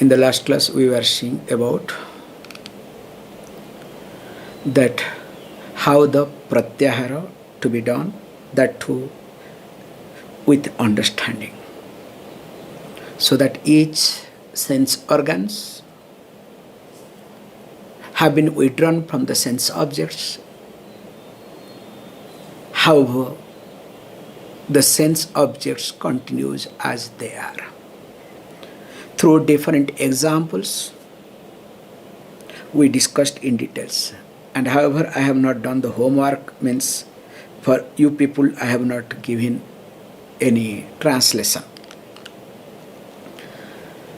In the last class we were seeing about that how the pratyahara to be done, that too with understanding, so that each sense organs have been withdrawn from the sense objects. However, the sense objects continues as they are. Through different examples, we discussed in details. And however, I have not done the homework, means for you people, I have not given any translation.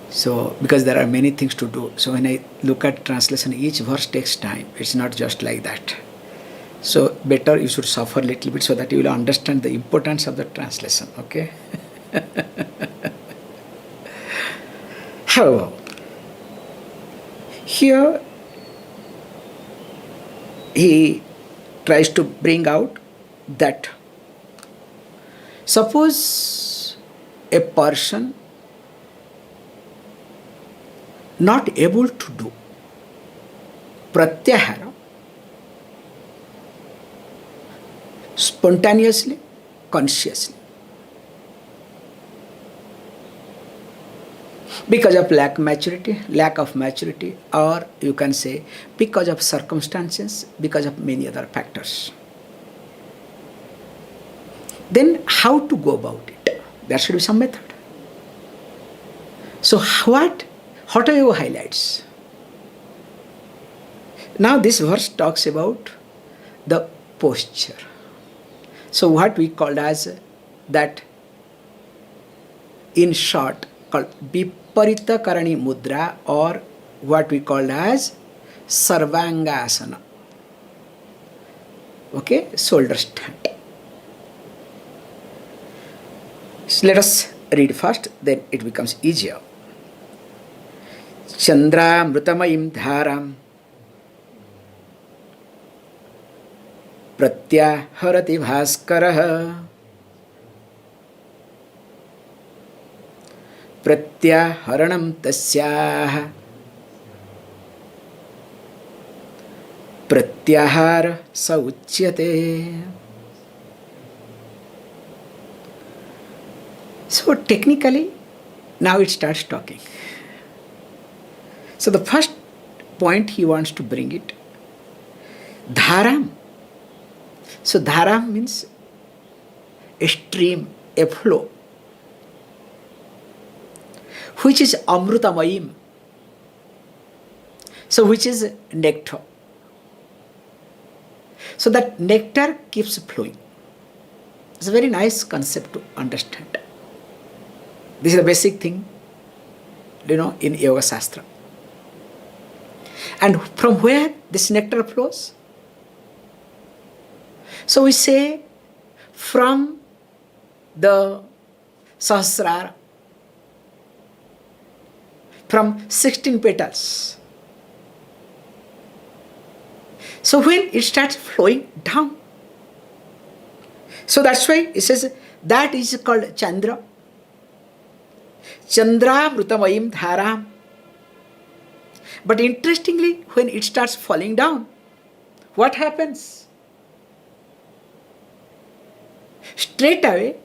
So, because there are many things to do. So when I look at translation, each verse takes time. It's not just like that. So better you should suffer a little bit so that you will understand the importance of the translation, okay? However, here he tries to bring out that suppose a person not able to do pratyahara spontaneously, consciously, because of lack of maturity, or you can say because of circumstances, because of many other factors. Then how to go about it? There should be some method. So what are your highlights? Now this verse talks about the posture. So what we called as that, in short, called viparita karani mudra, or what we called as sarvangasana. Okay, shoulder stand. So let us read first, then it becomes easier. Chandra mrutamayim dharam pratyahharati bhaskarah pratyaharanam tasyah pratyahara sauchyate. So technically, now it starts talking. So the first point he wants to bring it, dharam. So dharam means a stream, a flow, which is amrutamayim. So which is nectar. So that nectar keeps flowing. It's a very nice concept to understand. This is the basic thing, in Yoga Shastra. And from where this nectar flows? So we say from the Sahasrara, from 16 petals. So when it starts flowing down, so that's why it says that is called Chandra. Chandra mrutamayim dharam. But interestingly, when it starts falling down, what happens? Straight away,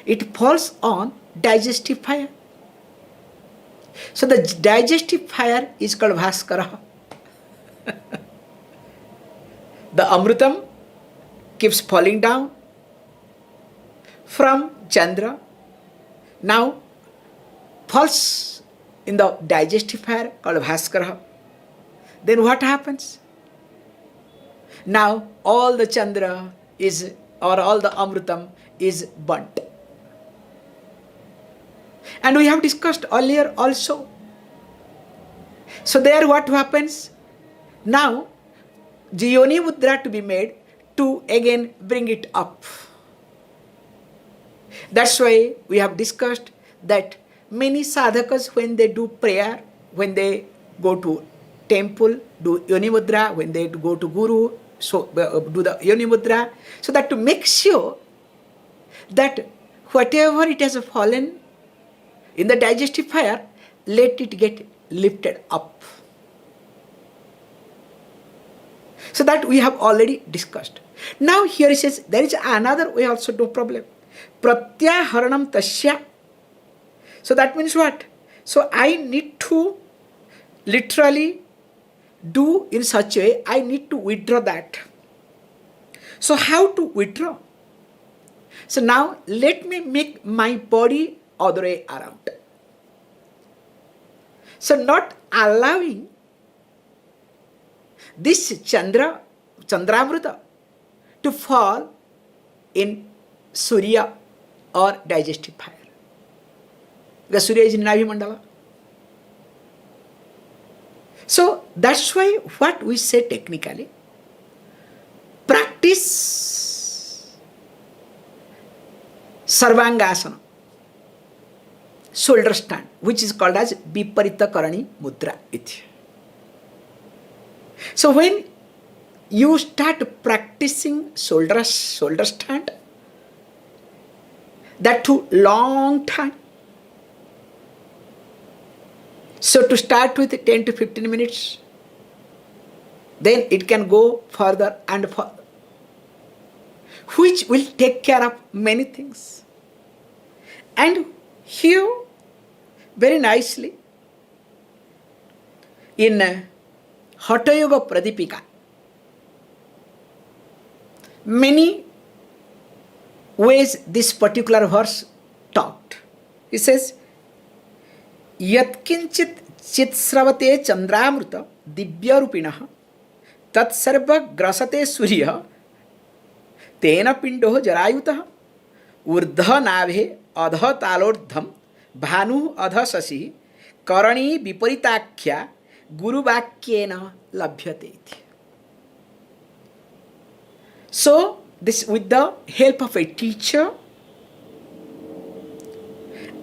it falls on digestive fire. So the digestive fire is called Bhaskara. The Amrutam keeps falling down from Chandra. Now falls in the digestive fire called Bhaskara. Then what happens? Now all the Chandra is, or all the Amrutam is burnt. And we have discussed earlier also. So there what happens? Now the Yoni Mudra to be made to again bring it up. That's why we have discussed that many sadhakas, when they do prayer, when they go to temple, do Yoni Mudra, when they go to Guru, so do the Yoni Mudra, so that to make sure that whatever it has fallen in the digestive fire, let it get lifted up. So that we have already discussed. Now here it says, there is another way also, no problem. Pratyaharanam tasya. So that means what? So I need to literally do in such a way, I need to withdraw that. So how to withdraw? So now let me make my body other way around. So not allowing this Chandramrita to fall in Surya or digestive fire. Because Surya is in Navi Mandala. So that's why what we say technically, practice Sarvangasana, shoulder stand, which is called as Viparita Karani Mudra. So when you start practicing shoulder stand, that too long time. So to start with 10 to 15 minutes, then it can go further and further, which will take care of many things. And here, very nicely, in Hatha Yoga Pradipika, many ways this particular verse talked. It says, Yatkinchit chitsravate chandramruta divyarupinah tatsarva grasate surya tena pindo jarayutah urdha nabhe adha talordham bhanu adha sasi karani viparitakya guru vakyena labhyate. So this with the help of a teacher,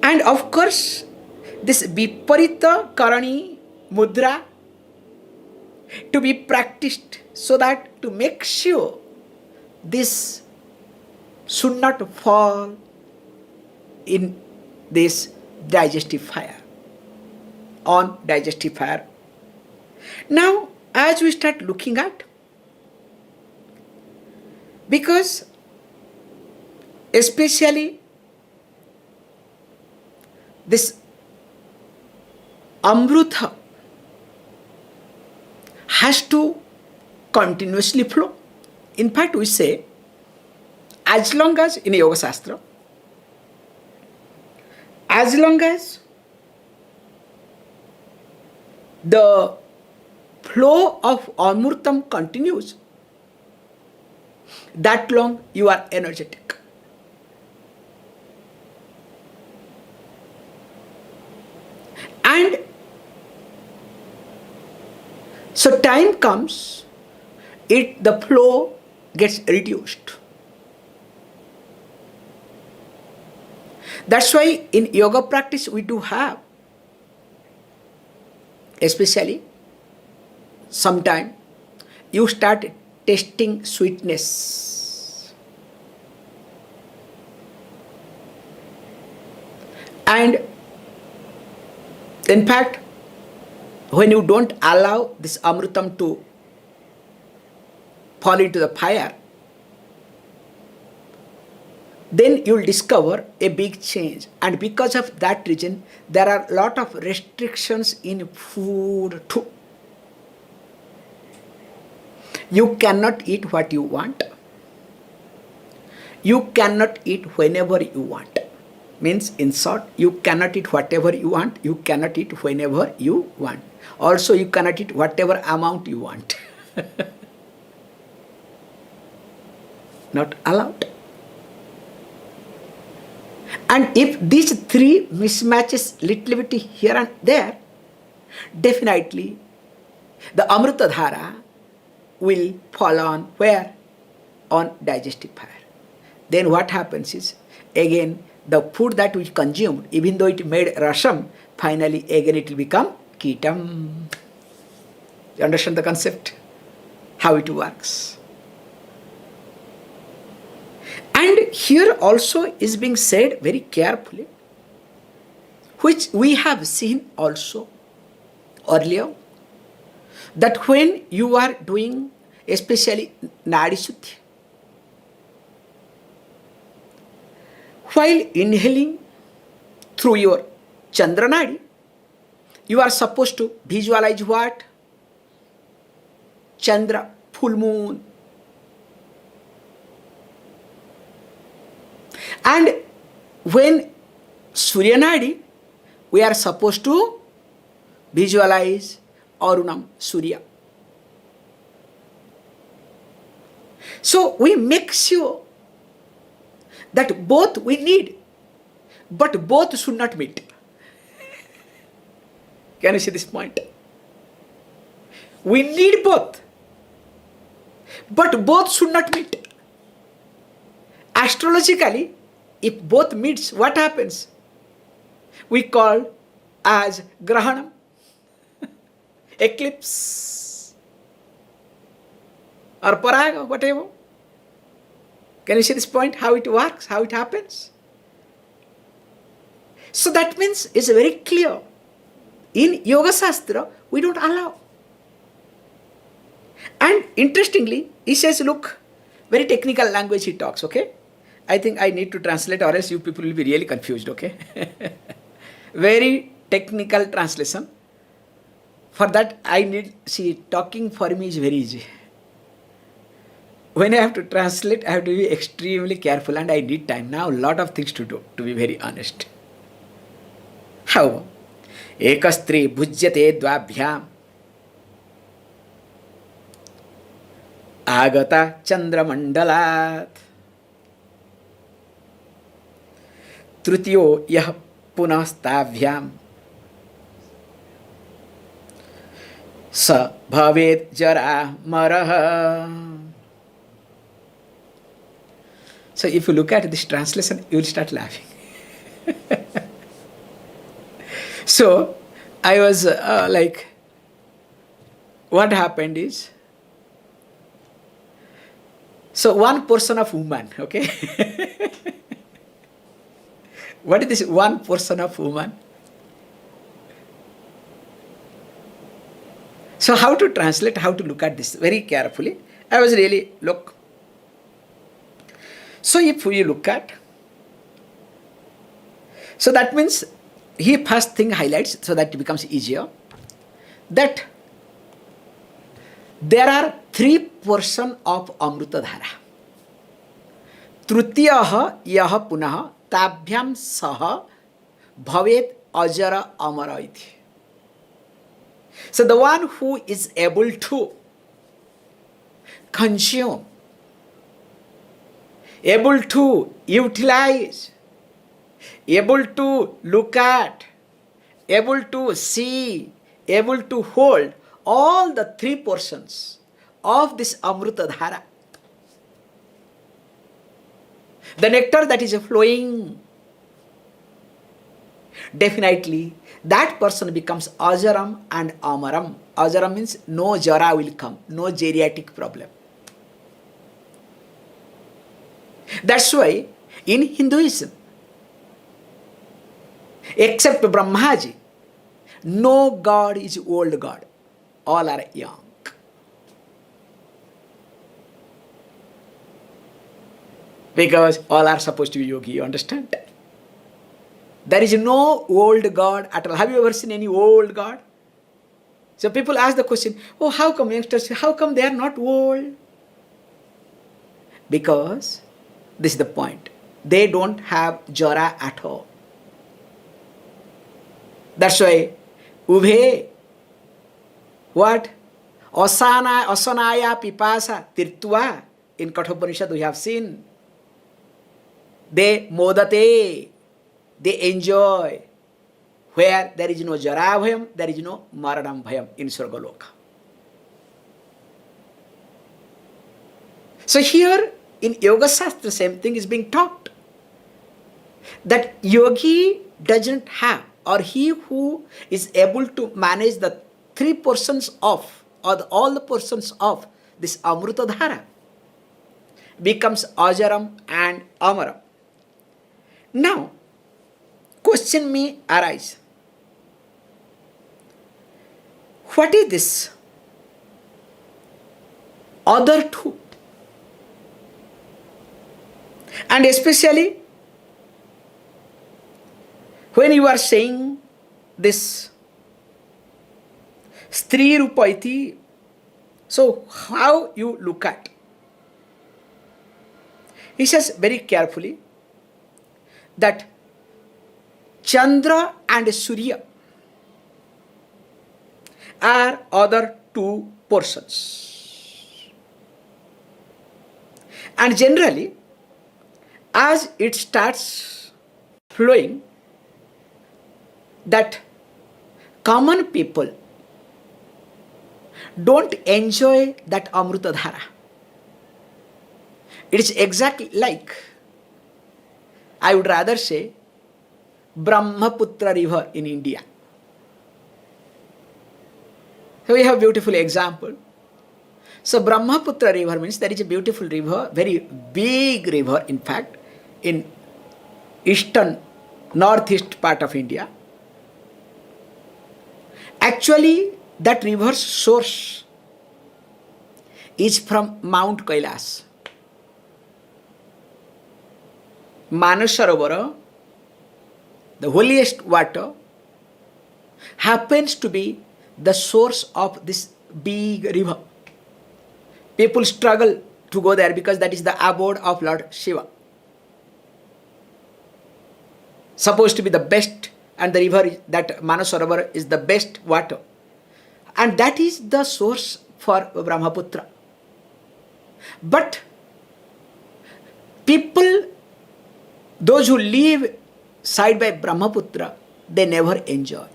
and of course this Viparita Karani Mudra to be practiced, so that to make sure this should not fall in this digestive fire, on digestive fire. Now as we start looking at, because especially this Amruta has to continuously flow. In fact, we say, as long as in a Yoga Shastra, as long as the flow of Amrutam continues, that long you are energetic. And so time comes, the flow gets reduced. That's why in yoga practice we do have, especially sometime you start tasting sweetness. And in fact, when you don't allow this Amrutam to fall into the fire, then you will discover a big change. And because of that reason, there are a lot of restrictions in food too. You cannot eat what you want. You cannot eat whenever you want. Means, in short, you cannot eat whatever you want. You cannot eat whenever you want. Also, you cannot eat whatever amount you want. Not allowed. And if these three mismatches little bit here and there, definitely the Amrita Dhara will fall on where? On digestive fire. Then what happens is, again, the food that we consumed, even though it made rasam, finally again it will become ketam. You understand the concept? How it works. And here also is being said very carefully, which we have seen also earlier, that when you are doing especially nadi-shuddhi, while inhaling through your Chandra Nadi, you are supposed to visualize what? Chandra, full moon. And when Surya Nadi, we are supposed to visualize Arunam, Surya. So we make sure that both we need, but both should not meet. Can you see this point? We need both, but both should not meet. Astrologically, if both meets, what happens? We call as grahanam, eclipse, or paraga, whatever. Can you see this point? How it works, how it happens? So that means it's very clear. In Yoga Shastra, we don't allow. And interestingly, he says, look, very technical language he talks, okay? I think I need to translate or else you people will be really confused, okay? Very technical translation. For that, I need, see, talking for me is very easy. When I have to translate, I have to be extremely careful and I need time. Now, a lot of things to do, to be very honest. How? Ekastri bhujyate dvabhyam agata chandramandalat trutiyo yah punastavhyam sa bhavet jara maraha. So if you look at this translation, you will start laughing. So I was like, what happened is, so one portion of woman, okay? What is this one portion of woman? So how to translate, how to look at this very carefully? I was really, look. So if we look at, so that means he first thing highlights so that it becomes easier, that there are three portions of Amrutadhara. Trutiyaha yaha punaha tabhyam saha bhavet ajara amara iti. So the one who is able to consume, able to utilize, able to look at, able to see, able to hold all the three portions of this Amrutadhara. The nectar that is flowing, definitely that person becomes ajaram and amaram. Ajaram means no jara will come, no geriatric problem. That's why in Hinduism, except Brahmaji, no god is old god. All are young. Because all are supposed to be yogi, you understand? There is no old god at all. Have you ever seen any old god? So people ask the question, oh, how come youngsters, how come they are not old? Because this is the point. They don't have jara at all. That's why Ubhe, what? Asanaya pipasa tirtva. In Kathopanishad we have seen. They modate. They enjoy. Where there is no jara bhayam, there is no maranam bhayam in Swargaloka. So here in Yoga Shastra, same thing is being taught. That yogi doesn't have, or he who is able to manage the three portions of, or all the portions of this Amrutadhara, becomes ajaram and amaram. Now, question may arise. What is this other two? And especially when you are saying this Stri Rupaiti, so how you look at? He says very carefully that Chandra and Surya are other two portions. And generally, as it starts flowing, that common people don't enjoy that Amruta Dhara. It is exactly like, I would rather say, Brahmaputra river in India. So we have beautiful example. So Brahmaputra river means there is a beautiful river, very big river in fact, in eastern, northeast part of India. Actually, that river's source is from Mount Kailas. Manasarovara, the holiest water, happens to be the source of this big river. People struggle to go there because that is the abode of Lord Shiva. Supposed to be the best, and the river that Manasarovara is the best water. And that is the source for Brahmaputra. But people, those who live side by Brahmaputra, they never enjoy.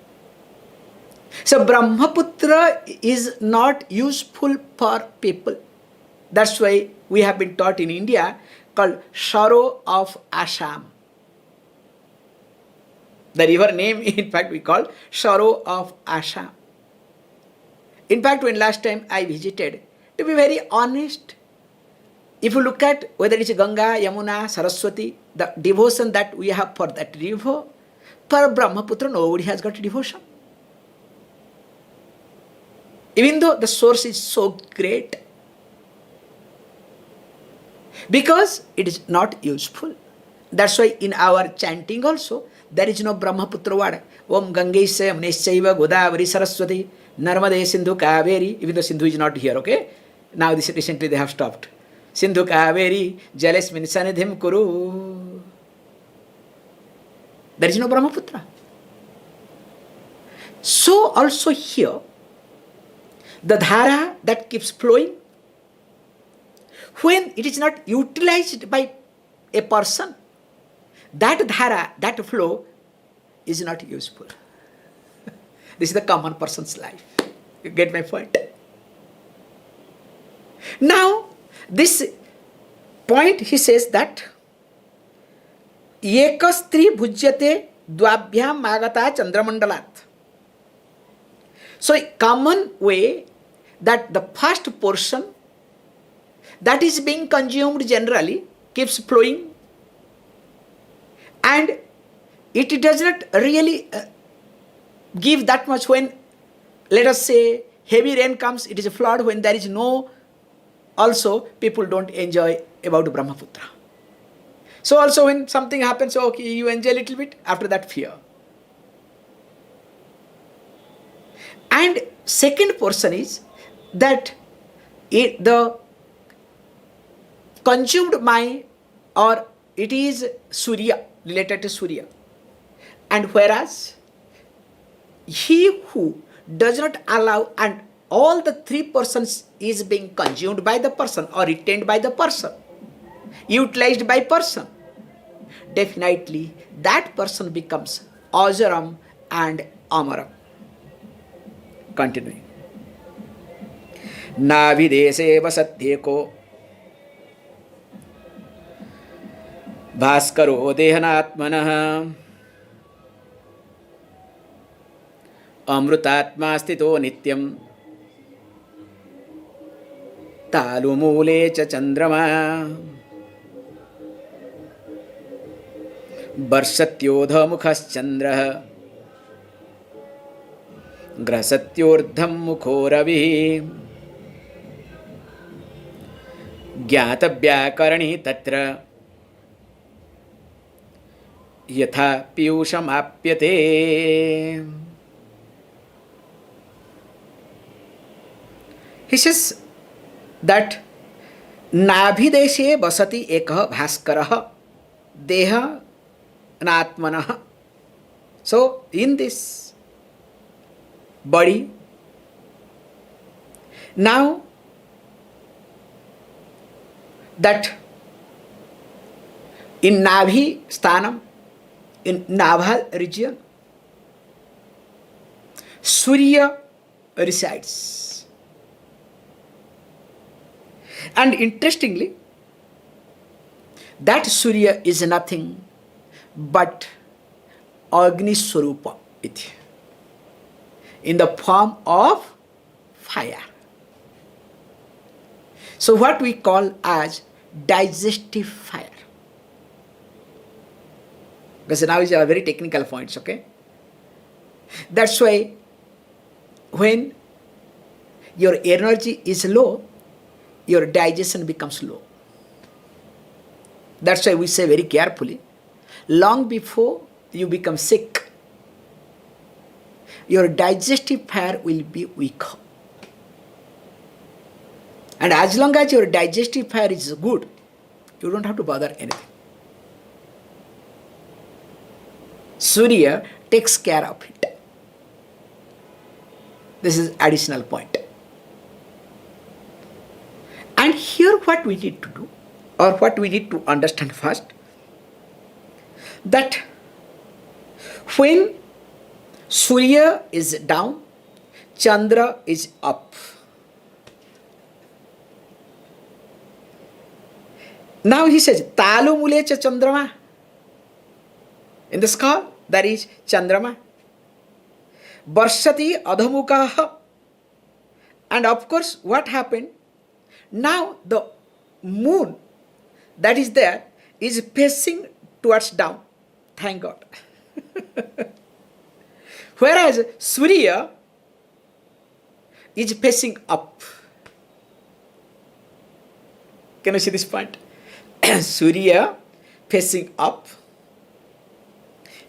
So Brahmaputra is not useful for people. That's why we have been taught in India called sorrow of Ashram. The river name, in fact, we call sorrow of Ashram. In fact, when last time I visited, to be very honest, if you look at whether it's Ganga, Yamuna, Saraswati, the devotion that we have for that river, for Brahmaputra, nobody has got devotion. Even though the source is so great, because it is not useful. That's why in our chanting also, there is no Brahmaputra word. Om Gangesya Yamnesya Godavari Saraswati Narmade Sindhu Kaveri. Even though Sindhu is not here, okay? Now this recently they have stopped. Sindhu Kaveri Jalasmin Sanidhim Kuru. There is no Brahmaputra. So also here, the dhara that keeps flowing, when it is not utilized by a person, that dhara, that flow is not useful. This is the common person's life. You get my point? Now, this point he says that ekastri bhujyate dvabhyam magata chandramandalat. So, a common way that the first portion that is being consumed generally keeps flowing, and it does not really give that much when, let us say, heavy rain comes, it is a flood. When there is no, also people don't enjoy about Brahmaputra. So also when something happens, okay, you enjoy a little bit, after that fear. And second portion is that the consumed mind, or it is Surya, related to Surya. And whereas he who does not allow, and all the three persons is being consumed by the person or retained by the person, utilized by person, definitely that person becomes Ajaram and Amaram. Continuing. Navidese vasatyeko Bhaskaro dehanatmanah Amrutatma stito nityam Talumule cha chandrama वर्षत्योधमुखश्चन्द्रः ग्रसत्योर्धं मुखो रविः ज्ञातव्याकरणी तत्र यथा पीयूषमाप्यते. He says that नाभिदेशे वसति एकः भास्करः देह नात्मनः. So in this body, now that in Nabhi Sthanam, in naval region, Surya resides. And interestingly, that Surya is nothing but Agni Swarupa iti, in the form of fire. So what we call as digestive fire. Because now is a very technical points, okay? That's why when your energy is low, your digestion becomes low. That's why we say very carefully, long before you become sick, your digestive fire will be weak. And as long as your digestive fire is good, you don't have to bother anything. Surya takes care of it. This is additional point. And here what we need to do, or what we need to understand first, that when Surya is down, Chandra is up. Now he says, Talu mule cha Chandrama. In the sky, there is Chandrama. Varshati adhamukaha. And of course, what happened? Now the moon that is there is facing towards down. Thank God. Whereas Surya is facing up. Can you see this point? Surya facing up,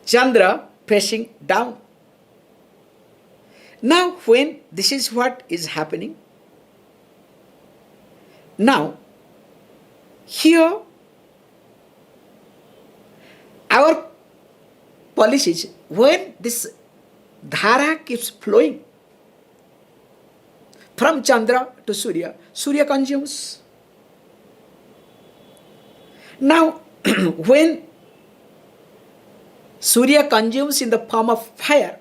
Chandra facing down. Now when this is what is happening, now here our policy is, when this dhara keeps flowing from Chandra to Surya, Surya consumes. Now, when Surya consumes in the form of fire,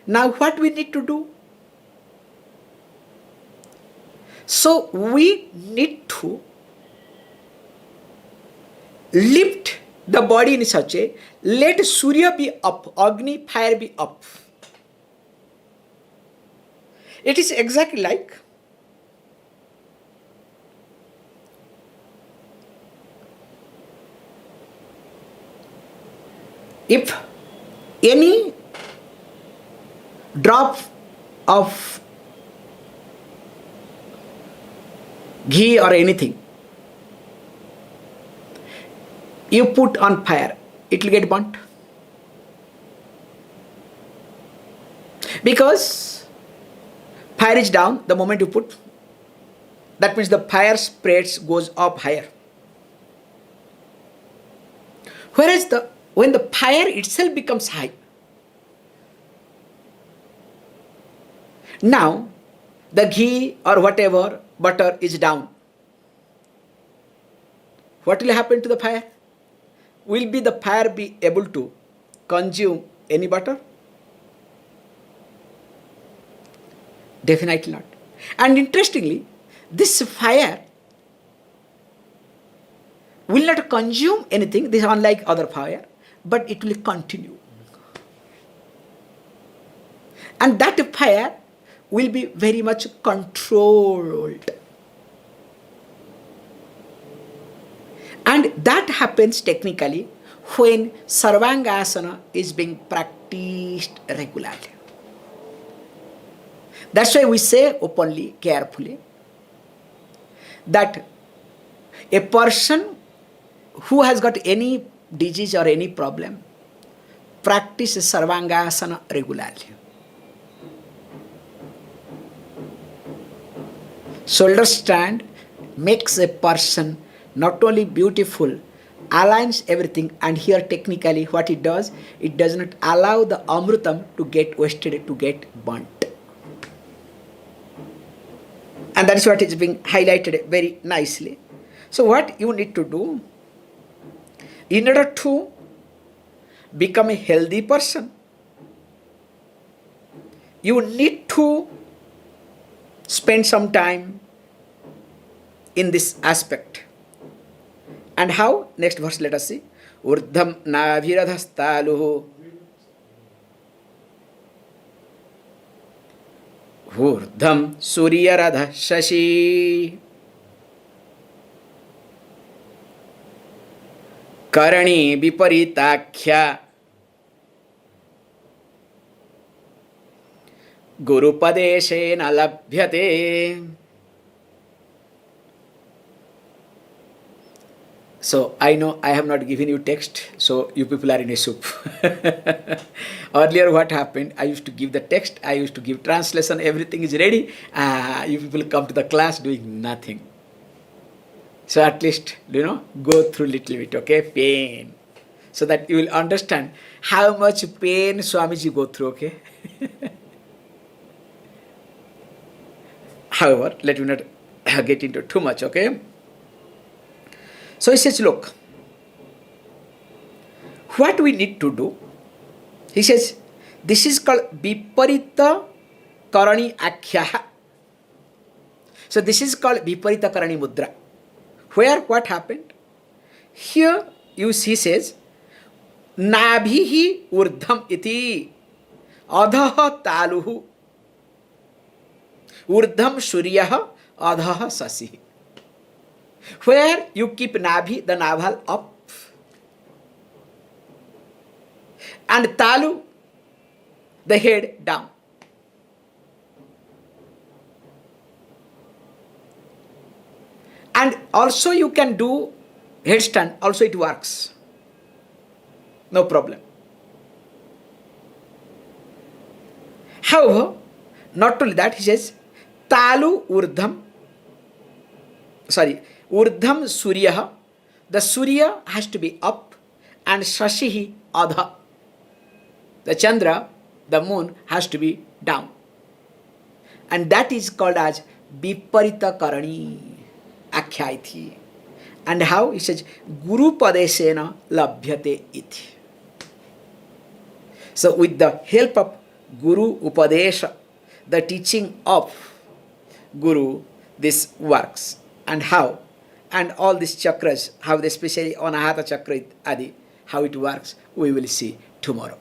now what we need to do? So we need to lift the body in such a, let Surya be up, Agni, fire be up. It is exactly like if any drop of ghee or anything you put on fire, it will get burnt. Because fire is down, the moment you put, that means the fire spreads, goes up higher. Whereas when the fire itself becomes high, now the ghee or whatever butter is down. What will happen to the fire? Will the fire be able to consume any butter? Definitely not. And interestingly, this fire will not consume anything, this is unlike other fire, but it will continue. And that fire will be very much controlled. And that happens technically when Sarvangasana is being practiced regularly. That's why we say openly, carefully, that a person who has got any disease or any problem practices Sarvangasana regularly. Shoulder stand makes a person not only beautiful, aligns everything, and here technically what it does not allow the amrutam to get wasted, to get burnt. And that is what is being highlighted very nicely. So what you need to do in order to become a healthy person, you need to spend some time in this aspect. And how? Next verse, let us see. Urdham naviradhastaluhu urdham suryaradha shashi karani viparitakhya gurupadeshena labhyate. So I know I have not given you text, so you people are in a soup. Earlier what happened, I used to give the text, I used to give translation, everything is ready. You people come to the class doing nothing. So at least, go through little bit, okay, pain. So that you will understand how much pain Swamiji go through, okay. However, let me not get into too much, okay. So he says, look, what we need to do, he says, this is called Viparita Karani Akhyaha. So this is called Viparita Karani Mudra. Where what happened? Here he says, Nabhihi urdham iti adhaha taluhu urdham suryaha adhaha sasihi. Where you keep Nabhi, the navel up, and Talu, the head down. And also you can do headstand, also it works. No problem. However, not only that, he says, Talu urdham, urdham suryaha, the surya has to be up, and shashihi adha, the chandra, the moon, has to be down. And that is called as Viparita Karani Akhyaithi. And how? He says, Guru Padesena Labhyate iti. So with the help of Guru Upadesha, the teaching of Guru, this works. And how? And all these chakras, how they, especially Anahata chakra, Adi, how it works, we will see tomorrow.